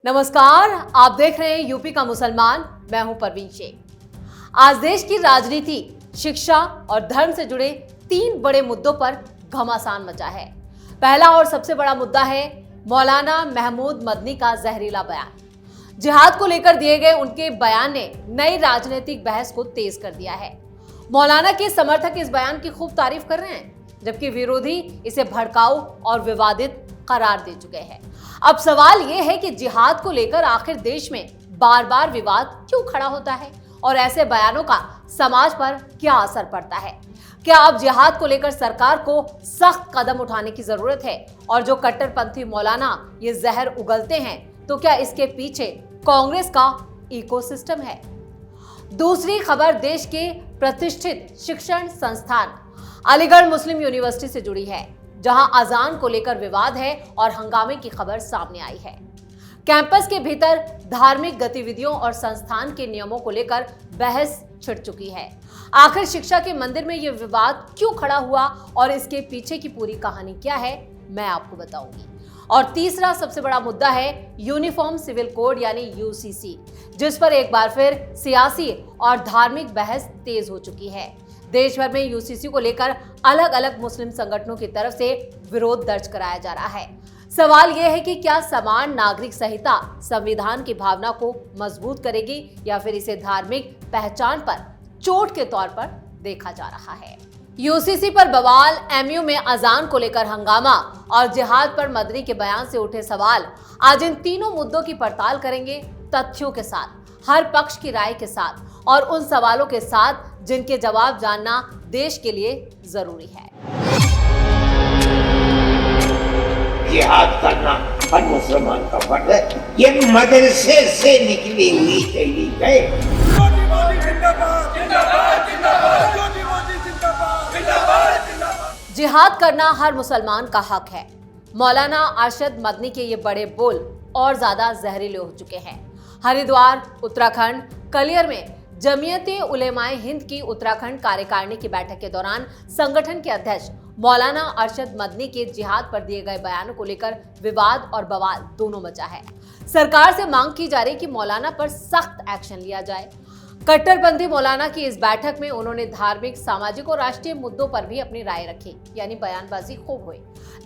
नमस्कार, आप देख रहे हैं यूपी का मुसलमान। मैं हूं परवीन शेख। आज देश की राजनीति, शिक्षा और धर्म से जुड़े 3 बड़े मुद्दों पर घमासान मचा है। पहला और सबसे बड़ा मुद्दा है मौलाना महमूद मदनी का जहरीला बयान। जिहाद को लेकर दिए गए उनके बयान ने नई राजनीतिक बहस को तेज कर दिया है। मौलाना के समर्थक इस बयान की खूब तारीफ कर रहे हैं, जबकि विरोधी इसे भड़काऊ और विवादित करार दे चुके हैं। अब सवाल यह है कि जिहाद को लेकर आखिर देश में बार बार विवाद क्यों खड़ा होता है और ऐसे बयानों का समाज पर क्या असर पड़ता है। क्या अब जिहाद को लेकर सरकार को सख्त कदम उठाने की जरूरत है? और जो कट्टरपंथी मौलाना ये जहर उगलते हैं, तो क्या इसके पीछे कांग्रेस का इकोसिस्टम है? दूसरी खबर देश के प्रतिष्ठित शिक्षण संस्थान अलीगढ़ मुस्लिम यूनिवर्सिटी से जुड़ी है, जहां अजान को लेकर विवाद है और हंगामे की खबर सामने आई है। कैंपस के भीतर धार्मिक गतिविधियों और संस्थान के नियमों को लेकर बहस छिड़ चुकी है। आखिर शिक्षा के मंदिर में यह विवाद क्यों खड़ा हुआ और इसके पीछे की पूरी कहानी क्या है, मैं आपको बताऊंगी। और तीसरा सबसे बड़ा मुद्दा है यूनिफॉर्म सिविल कोड यानी यूसीसी, जिस पर एक बार फिर सियासी और धार्मिक बहस तेज हो चुकी है। देश भर में यूसीसी को लेकर अलग अलग मुस्लिम संगठनों की तरफ से विरोध दर्ज कराया जा रहा है। सवाल यह है कि क्या समान नागरिक संहिता संविधान की भावना को मजबूत करेगी या फिर इसे धार्मिक पहचान पर चोट के तौर पर देखा जा रहा है। यूसीसी पर बवाल, एमयू में अजान को लेकर हंगामा और जिहाद पर मदनी के बयान से उठे सवाल। आज इन तीनों मुद्दों की पड़ताल करेंगे, तथ्यों के साथ, हर पक्ष की राय के साथ और उन सवालों के साथ जिनके जवाब जानना देश के लिए जरूरी है। जिहाद करना हर मुसलमान का फर्ज है। ये मदरसे से निकली हुई तहरीक है। जिहाद करना हर मुसलमान का हक है। मौलाना अरशद मदनी के ये बड़े बोल और ज्यादा जहरीले हो चुके हैं। हरिद्वार, उत्तराखंड, कलियर में जमीयते उलेमाए हिंद की उत्तराखंड कार्यकारिणी की बैठक के दौरान संगठन के अध्यक्ष मौलाना अरशद मदनी के जिहाद पर दिए गए बयानों को लेकर विवाद और बवाल दोनों मचा है। सरकार से मांग की जा रही कि मौलाना पर सख्त एक्शन लिया जाए। कट्टरपंथी मौलाना की इस बैठक में उन्होंने धार्मिक, सामाजिक और राष्ट्रीय मुद्दों पर भी अपनी राय रखी, यानी बयानबाजी खूब हुई।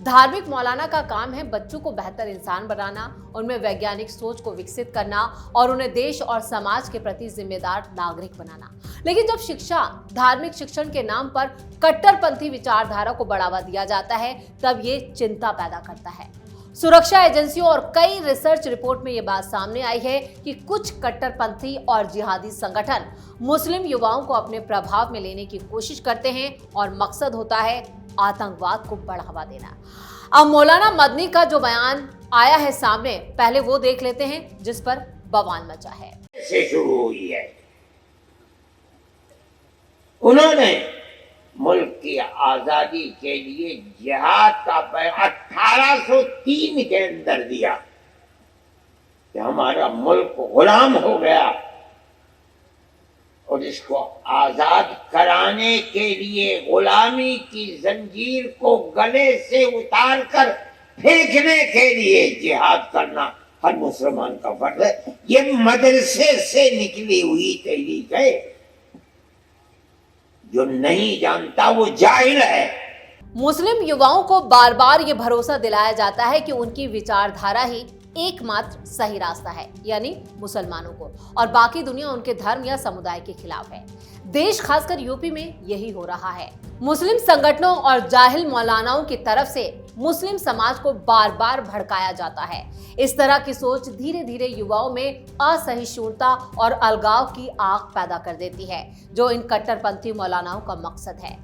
धार्मिक मौलाना का काम है बच्चों को बेहतर इंसान बनाना, उनमें वैज्ञानिक सोच को विकसित करना और उन्हें देश और समाज के प्रति जिम्मेदार नागरिक बनाना। लेकिन जब शिक्षा, धार्मिक शिक्षण के नाम पर कट्टरपंथी विचारधारा को बढ़ावा दिया जाता है, तब ये चिंता पैदा करता है। सुरक्षा एजेंसियों और कई रिसर्च रिपोर्ट में यह बात सामने आई है कि कुछ कट्टरपंथी और जिहादी संगठन मुस्लिम युवाओं को अपने प्रभाव में लेने की कोशिश करते हैं और मकसद होता है आतंकवाद को बढ़ावा देना। अब मौलाना मदनी का जो बयान आया है सामने, पहले वो देख लेते हैं जिस पर बवाल मचा है। से शुरू हुई है। उन्होंने मुल्क की आजादी के लिए जिहाद का बयान 1803 के अंदर दिया कि हमारा मुल्क गुलाम हो गया और इसको आजाद कराने के लिए गुलामी की जंजीर को गले से उतार कर फेंकने के लिए जिहाद करना हर मुसलमान का फर्ज है। ये मदरसे से निकली हुई तहरीक है। जो नहीं जानता वो जाहिल है। मुस्लिम युवाओं को बार बार ये भरोसा दिलाया जाता है कि उनकी विचारधारा ही एकमात्र सही रास्ता है, यानी मुसलमानों को, और बाकी दुनिया उनके धर्म या समुदाय के खिलाफ है। देश, खासकर यूपी में यही हो रहा है। मुस्लिम संगठनों और जाहिल मौलानाओं की तरफ से मुस्लिम समाज को बार बार भड़काया जाता है। इस तरह की सोच धीरे धीरे युवाओं में असहिष्णुता और अलगाव की आग पैदा कर देती है, जो इन कट्टरपंथी मौलानाओं का मकसद है।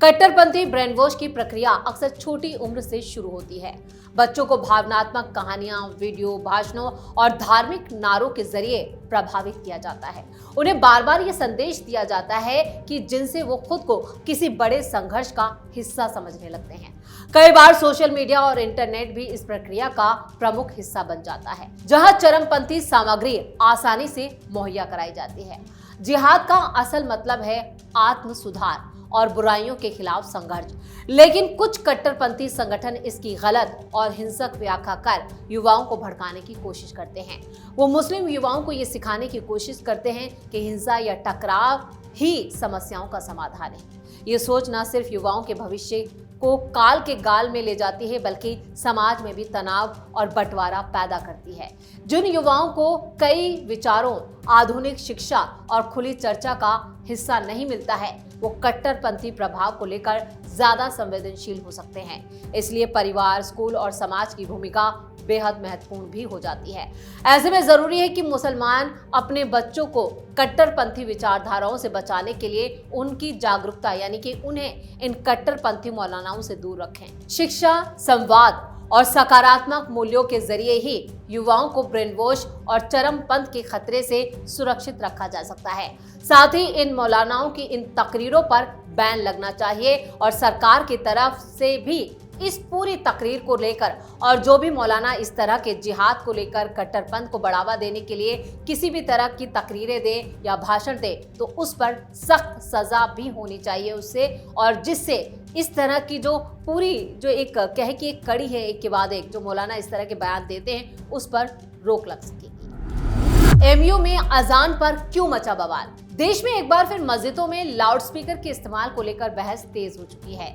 कट्टरपंथी ब्रेन वॉश की प्रक्रिया अक्सर छोटी उम्र से शुरू होती है। बच्चों को भावनात्मक कहानियां, वीडियो, भाषणों और धार्मिक नारों के जरिए प्रभावित किया जाता है। उन्हें बार बार ये संदेश दिया जाता है कि जिनसे वो खुद को किसी बड़े संघर्ष का हिस्सा समझने लगते हैं। कई बार सोशल मीडिया और इंटरनेट भी इस प्रक्रिया का प्रमुख हिस्सा बन जाता है, जहां चरमपंथी सामग्री आसानी से मुहैया कराई जाती है। जिहाद का असल मतलब है आत्म सुधार और बुराइयों के खिलाफ संघर्ष। लेकिन कुछ कट्टरपंथी संगठन इसकी गलत और हिंसक व्याख्या कर युवाओं को भड़काने की कोशिश करते हैं। वो मुस्लिम युवाओं को ये सिखाने की कोशिश करते हैं कि हिंसा या टकराव ही समस्याओं का समाधान है। ये सोच न सिर्फ युवाओं के भविष्य को काल के गाल में ले जाती है, बल्कि समाज में भी तनाव और बंटवारा पैदा करती है। जिन युवाओं को कई विचारों, आधुनिक शिक्षा और खुली चर्चा का हिस्सा नहीं मिलता है, वो कट्टरपंथी प्रभाव को लेकर ज्यादा संवेदनशील हो सकते हैं। इसलिए परिवार, स्कूल और समाज की भूमिका बेहद महत्वपूर्ण भी हो जाती है। ऐसे में जरूरी है कि मुसलमान अपने बच्चों को कट्टरपंथी विचारधाराओं से बचाने के लिए उनकी जागरूकता, यानी कि उन्हें इन कट्टरपंथी मौलानाओं से दूर रखें। शिक्षा, संवाद और सकारात्मक मूल्यों के जरिए ही युवाओं को ब्रेन वॉश और चरमपंथ के खतरे से सुरक्षित रखा जा सकता है। साथ ही इन मौलानाओं की इन तकरीरों पर बैन लगना चाहिए और सरकार की तरफ से भी इस पूरी तकरीर को लेकर, और जो भी मौलाना इस तरह के जिहाद को लेकर कट्टरपंथ को बढ़ावा देने के लिए किसी भी तरह की तकरीरें दे या भाषण दे, तो उस पर सख्त सजा भी होनी चाहिए उससे, और जिससे इस तरह की जो पूरी जो एक कह की एक कड़ी है, एक के बाद एक जो मौलाना इस तरह के बयान देते हैं, उस पर रोक लग सकेगी। एमयू में अजान पर क्यों मचा बवाल? देश में एक बार फिर मस्जिदों में लाउडस्पीकर के इस्तेमाल को लेकर बहस तेज हो चुकी है।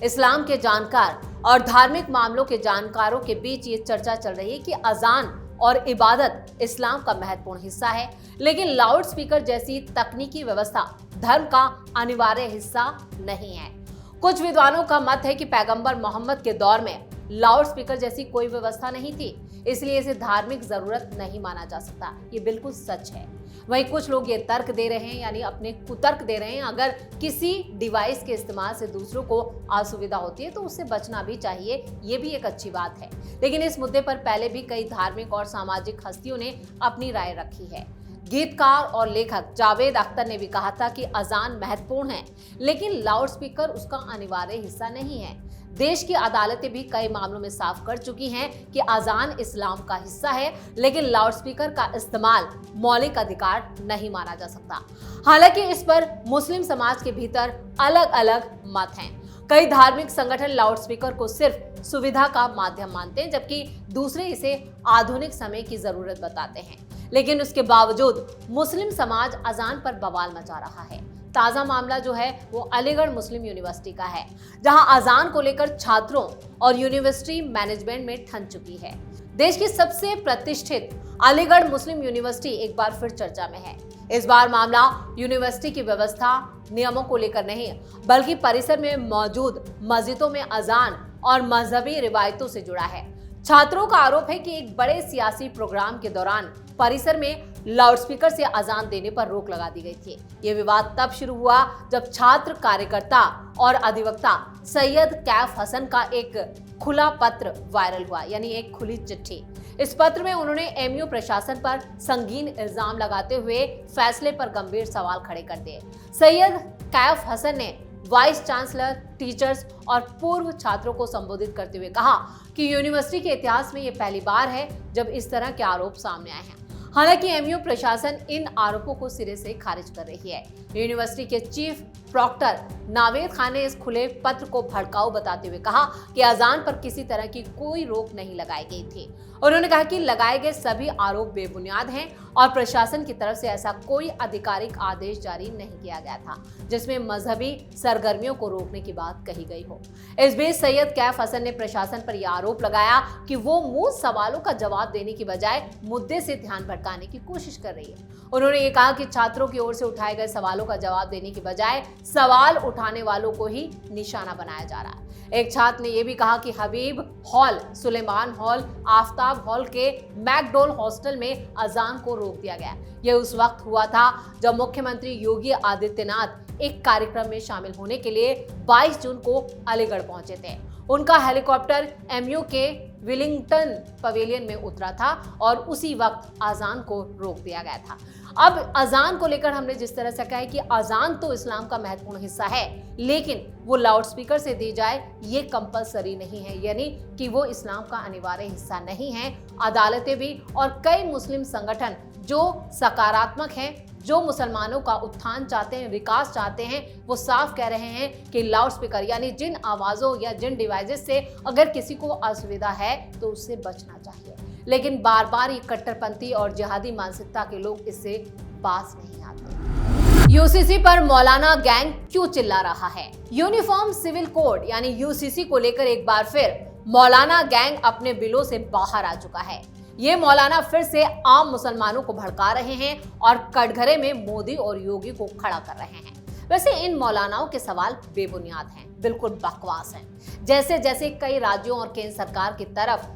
इस्लाम के जानकार और धार्मिक मामलों के जानकारों के बीच ये चर्चा चल रही है कि अजान और इबादत इस्लाम का महत्वपूर्ण हिस्सा है, लेकिन लाउडस्पीकर जैसी तकनीकी व्यवस्था धर्म का अनिवार्य हिस्सा नहीं है। कुछ विद्वानों का मत है कि पैगंबर मोहम्मद के दौर में लाउडस्पीकर जैसी कोई व्यवस्था नहीं थी, इसलिए इसे धार्मिक जरूरत नहीं माना जा सकता। ये बिल्कुल सच है। वहीं कुछ लोग ये तर्क दे रहे हैं, यानी अपने कुतर्क दे रहे हैं, अगर किसी डिवाइस के इस्तेमाल से दूसरों को असुविधा होती है तो उससे बचना भी चाहिए, ये भी एक अच्छी बात है। लेकिन इस मुद्दे पर पहले भी कई धार्मिक और सामाजिक हस्तियों ने अपनी राय रखी है। गीतकार और लेखक जावेद अख्तर ने भी कहा था कि अजान महत्वपूर्ण है, लेकिन लाउडस्पीकर उसका अनिवार्य हिस्सा नहीं है। देश की अदालतें भी कई मामलों में साफ कर चुकी हैं कि अजान इस्लाम का हिस्सा है, लेकिन लाउडस्पीकर का इस्तेमाल मौलिक अधिकार नहीं माना जा सकता। हालांकि इस पर मुस्लिम समाज के भीतर अलग अलग मत हैं। कई धार्मिक संगठन लाउडस्पीकर को सिर्फ सुविधा का माध्यम मानते हैं, जबकि दूसरे इसे आधुनिक समय की जरूरत बताते हैं। लेकिन उसके बावजूद मुस्लिम समाज अजान पर बवाल मचा रहा है। ताजा मामला जो है वो अलीगढ़ मुस्लिम यूनिवर्सिटी का है, जहां अजान को लेकर छात्रों और यूनिवर्सिटी मैनेजमेंट में ठन चुकी है। देश की सबसे प्रतिष्ठित अलीगढ़ मुस्लिम यूनिवर्सिटी एक बार फिर चर्चा में है। इस बार मामला यूनिवर्सिटी की व्यवस्था, नियमों को लेकर नहीं, बल्कि परिसर में मौजूद मस्जिदों में अजान और मजहबी रिवायतों से जुड़ा है। छात्रों का आरोप है कि एक बड़े सियासी प्रोग्राम के दौरान परिसर में लाउडस्पीकर से अजान देने पर रोक लगा दी गई थी। ये विवाद तब शुरू हुआ जब छात्र कार्यकर्ता और अधिवक्ता सैयद कैफ हसन का एक खुला पत्र वायरल हुआ, यानी एक खुली चिट्ठी। इस पत्र में उन्होंने एमयू प्रशासन पर संगीन इल्जाम लगाते हुए फैसले पर गंभीर सवाल खड़े कर दिए। सैयद कैफ हसन ने वाइस चांसलर, टीचर्स और पूर्व छात्रों को संबोधित करते हुए कहा कि यूनिवर्सिटी के इतिहास में ये पहली बार है जब इस तरह के आरोप सामने आए हैं। हालांकि एमयू प्रशासन इन आरोपों को सिरे से खारिज कर रही है। यूनिवर्सिटी के चीफ प्रॉक्टर नावेद खान ने इस खुले पत्र को भड़काऊ बताते हुए कहा कि अजान पर किसी तरह की कोई रोक नहीं लगाई गई थी। उन्होंने कहा कि लगाए गए सभी आरोप बेबुनियाद हैं और प्रशासन की तरफ से ऐसा कोई आधिकारिक आदेश जारी नहीं किया गया था जिसमें मजहबी सरगर्मियों को रोकने की बात कही गई हो। इस बीच सैयद कैफ हसन ने प्रशासन पर यह आरोप लगाया कि वो मूल सवालों का जवाब देने की बजाय मुद्दे से ध्यान भटकाने की कोशिश कर रही है। उन्होंने ये कहा कि छात्रों की ओर से उठाए गए सवालों का जवाब देने की बजाय सवाल उठाने वालों को ही निशाना बनाया जा रहा है। एक छात्र ने यह भी कहा कि Habib hall, Suleman hall, Aftab hall के मैकडोल हॉस्टल में अजान को रोक दिया गया। यह उस वक्त हुआ था जब मुख्यमंत्री योगी आदित्यनाथ एक कार्यक्रम में शामिल होने के लिए 22 जून को अलीगढ़ पहुंचे थे। उनका हेलीकॉप्टर एमयू के विलिंगटन पवेलियन में उतरा था और उसी वक्त अजान को रोक दिया गया था। अब अजान को लेकर हमने जिस तरह से कहा है कि अजान तो इस्लाम का महत्वपूर्ण हिस्सा है, लेकिन वो लाउडस्पीकर से दी जाए ये कंपलसरी नहीं है, यानी कि वो इस्लाम का अनिवार्य हिस्सा नहीं है। अदालतें भी और कई मुस्लिम संगठन जो सकारात्मक हैं जो मुसलमानों का उत्थान चाहते हैं, विकास चाहते हैं, वो साफ कह रहे हैं कि लाउड स्पीकर यानी जिन आवाजों या जिन डिवाइसेस से अगर किसी को असुविधा है तो उससे बचना चाहिए। लेकिन बार बार ये कट्टरपंथी और जिहादी मानसिकता के लोग इससे बाज नहीं आते। यूसीसी पर मौलाना गैंग क्यों चिल्ला रहा है? यूनिफॉर्म सिविल कोड यानी यूसीसी को लेकर एक बार फिर मौलाना गैंग अपने बिलों से बाहर आ चुका है। ये मौलाना फिर से आम मुसलमानों को भड़का रहे हैं और कटघरे में मोदी और योगी को खड़ा कर रहे हैं। वैसे इन मौलानाओं के सवाल बेबुनियाद हैं, बिल्कुल बकवास हैं। जैसे जैसे कई राज्यों और केंद्र सरकार की तरफ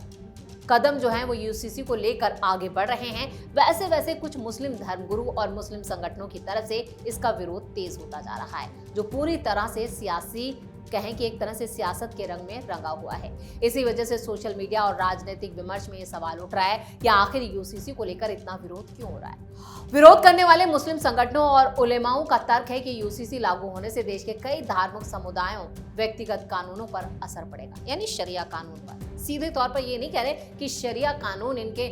कदम जो है वो यूसीसी को लेकर आगे बढ़ रहे हैं, वैसे वैसे कुछ मुस्लिम धर्मगुरु और मुस्लिम संगठनों की तरफ से इसका विरोध तेज होता जा रहा है, जो पूरी तरह से सियासी कहें कि एक तरह से सियासत के रंग में रंगा हुआ है। इसी वजह से सोशल मीडिया और राजनीतिक विमर्श में ये सवाल उठ रहा है कि आखिर यूसीसी को लेकर इतना विरोध क्यों हो रहा है। विरोध करने वाले मुस्लिम संगठनों और उलेमाओं का तर्क है कि यूसीसी लागू होने से देश के कई धार्मिक समुदायों व्यक्तिगत कानूनों पर असर पड़ेगा, यानी शरिया कानून पर। सीधे तौर पर ये नहीं कह रहे कि शरिया कानून इनके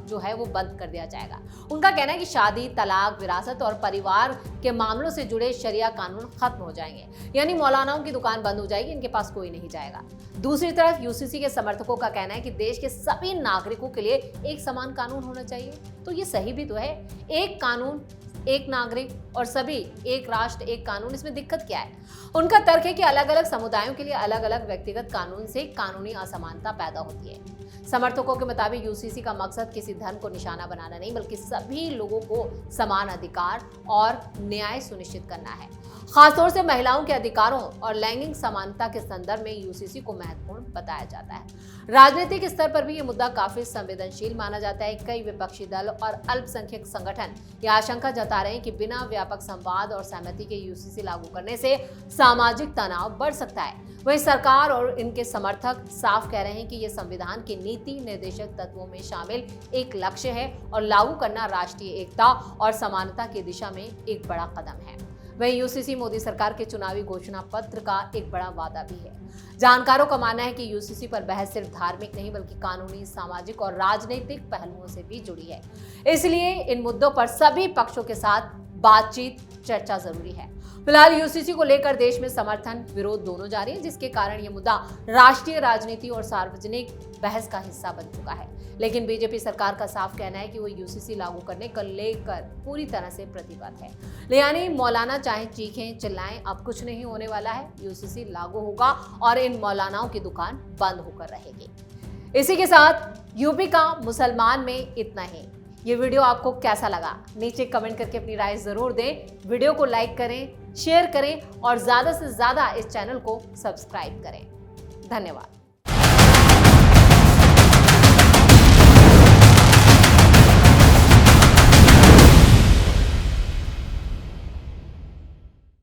जो है वो बंद कर दिया जाएगा। उनका कहना है कि शादी, तलाक, विरासत और परिवार के मामलों से जुड़े शरिया कानून खत्म हो जाएंगे, यानी मौलानाओं की दुकान बंद हो जाएगी, इनके पास कोई नहीं जाएगा। दूसरी तरफ यूसीसी के समर्थकों का कहना है कि देश के सभी नागरिकों के लिए एक समान कानून होना चाहिए। तो ये सही भी तो है, एक कानून एक नागरिक और सभी एक राष्ट्र एक कानून, इसमें दिक्कत क्या है? उनका तर्क है कि अलग अलग समुदायों के लिए अलग अलग व्यक्तिगत कानून से कानूनी असमानता पैदा होती है। समर्थकों के मुताबिक यूसीसी का मकसद किसी धर्म को निशाना बनाना नहीं, बल्कि सभी लोगों को समान अधिकार और न्याय सुनिश्चित करना है। खासतौर से महिलाओं के अधिकारों और लैंगिक समानता के संदर्भ में यूसीसी को महत्वपूर्ण बताया जाता है। राजनीतिक स्तर पर भी ये मुद्दा काफी संवेदनशील माना जाता है। कई विपक्षी दल और अल्पसंख्यक संगठन ये आशंका जता रहे हैं कि बिना व्यापक संवाद और सहमति के यूसीसी लागू करने से सामाजिक तनाव बढ़ सकता है। वहीं सरकार और इनके समर्थक साफ कह रहे हैं कि ये संविधान की नीति निर्देशक तत्वों में शामिल एक लक्ष्य है और लागू करना राष्ट्रीय एकता और समानता की दिशा में एक बड़ा कदम है। वहीं यूसीसी मोदी सरकार के चुनावी घोषणा पत्र का एक बड़ा वादा भी है। जानकारों का मानना है कि यूसीसी पर बहस सिर्फ धार्मिक नहीं बल्कि कानूनी, सामाजिक और राजनीतिक पहलुओं से भी जुड़ी है। इसलिए इन मुद्दों पर सभी पक्षों के साथ बातचीत, चर्चा जरूरी है। फिलहाल यूसीसी को लेकर देश में समर्थन विरोध दोनों जारी है, जिसके कारण ये मुद्दा राष्ट्रीय राजनीति और सार्वजनिक बहस का हिस्सा बन चुका है। लेकिन बीजेपी सरकार का साफ कहना है कि वो यूसीसी लागू करने को लेकर पूरी तरह से प्रतिबद्ध है। यानी मौलाना चाहे चीखें चिल्लाएं, अब कुछ नहीं होने वाला है। यूसीसी लागू होगा और इन मौलानाओं की दुकान बंद होकर रहेगी। इसी के साथ यूपी का मुसलमान में इतना ही। ये वीडियो आपको कैसा लगा? नीचे कमेंट करके अपनी राय जरूर दें। वीडियो को लाइक करें, शेयर करें और ज्यादा से ज्यादा इस चैनल को सब्सक्राइब करें। धन्यवाद।